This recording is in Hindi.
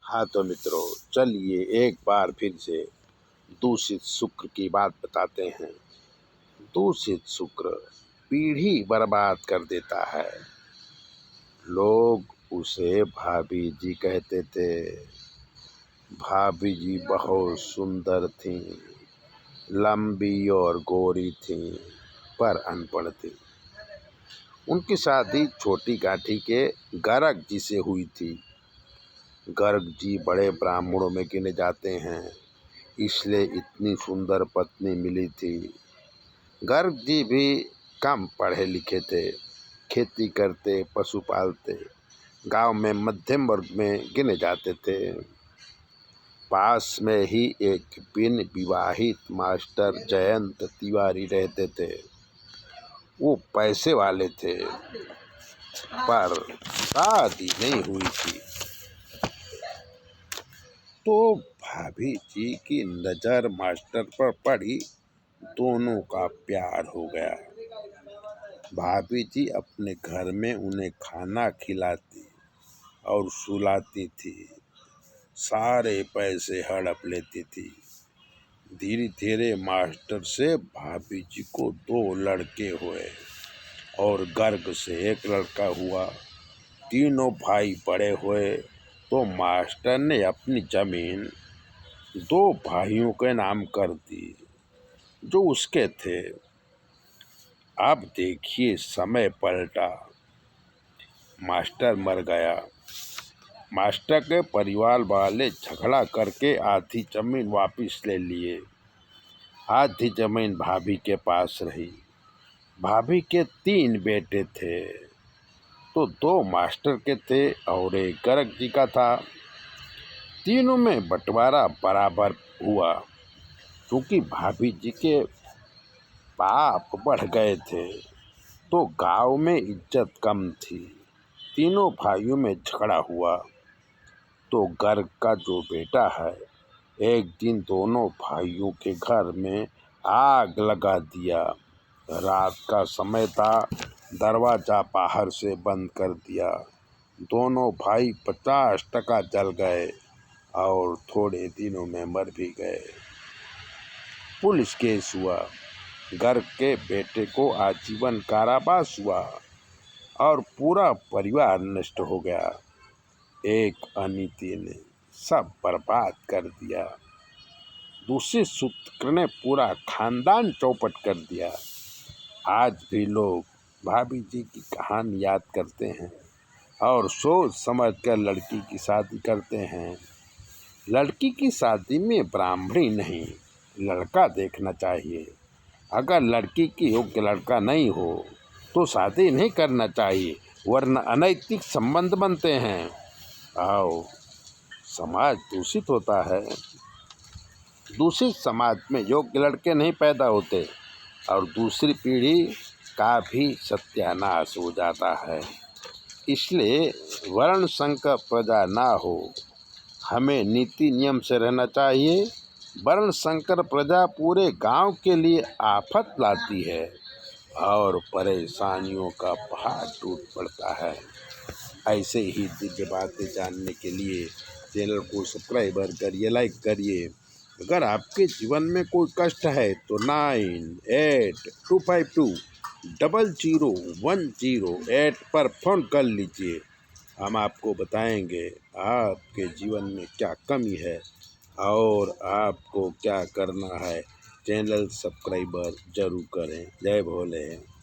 हाँ तो मित्रों, चलिए एक बार फिर से दूषित शुक्र की बात बताते हैं। दूषित शुक्र पीढ़ी बर्बाद कर देता है। लोग उसे भाभी जी कहते थे। भाभी जी बहुत सुंदर थीं, लंबी और गोरी थीं, पर अनपढ़ थीं। उनकी शादी छोटी गाठी के गर्ग जी से हुई थी। गर्ग जी बड़े ब्राह्मणों में गिने जाते हैं, इसलिए इतनी सुंदर पत्नी मिली थी। गर्ग जी भी कम पढ़े लिखे थे, खेती करते, पशु पालते, गांव में मध्यम वर्ग में गिने जाते थे। पास में ही एक बिन विवाहित मास्टर जयंत तिवारी रहते थे। वो पैसे वाले थे, पर शादी नहीं हुई थी। तो भाभी जी की नज़र मास्टर पर पड़ी, दोनों का प्यार हो गया। भाभी जी अपने घर में उन्हें खाना खिलाती और सुलाती थी, सारे पैसे हड़प लेती थी। धीरे धीरे मास्टर से भाभी जी को 2 लड़के हुए और गर्ग से 1 लड़का हुआ। तीनों भाई बड़े हुए तो मास्टर ने अपनी जमीन 2 भाइयों के नाम कर दी, जो उसके थे। अब देखिए समय पलटा, मास्टर मर गया। मास्टर के परिवार वाले झगड़ा करके आधी जमीन वापस ले लिए। आधी जमीन भाभी के पास रही। भाभी के 3 बेटे थे, तो 2 मास्टर के थे और 1 गर्ग जी का था। तीनों में बंटवारा बराबर हुआ। क्योंकि भाभी जी के पाप बढ़ गए थे, तो गांव में इज्जत कम थी। तीनों भाइयों में झगड़ा हुआ, तो गर्ग का जो बेटा है, एक दिन दोनों भाइयों के घर में आग लगा दिया। रात का समय था, दरवाजा बाहर से बंद कर दिया। दोनों भाई 50% जल गए और थोड़े दिनों में मर भी गए। पुलिस केस हुआ। गर्ग के बेटे को आजीवन कारावास हुआ और पूरा परिवार नष्ट हो गया। एक अनीति ने सब बर्बाद कर दिया। दूसरे शुक्र ने पूरा खानदान चौपट कर दिया। आज भी लोग भाभी जी की कहानी याद करते हैं और सोच समझ कर लड़की की शादी करते हैं। लड़की की शादी में ब्राह्मणी नहीं, लड़का देखना चाहिए। अगर लड़की की योग्य लड़का नहीं हो तो शादी नहीं करना चाहिए, वरना अनैतिक संबंध बनते हैं और समाज दूषित होता है। दूषित समाज में योग्य लड़के नहीं पैदा होते और दूसरी पीढ़ी का भी सत्यानाश हो जाता है। इसलिए वर्ण संकर प्रजा ना हो, हमें नीति नियम से रहना चाहिए। वर्ण संकर प्रजा पूरे गांव के लिए आफत लाती है और परेशानियों का पहाड़ टूट पड़ता है। ऐसे ही दिव्य बातें जानने के लिए चैनल को सब्सक्राइब करिए, लाइक करिए। अगर आपके जीवन में कोई कष्ट है तो 9825201008 पर फ़ोन कर लीजिए। हम आपको बताएंगे आपके जीवन में क्या कमी है और आपको क्या करना है। चैनल सब्सक्राइबर जरूर करें। जय भोले।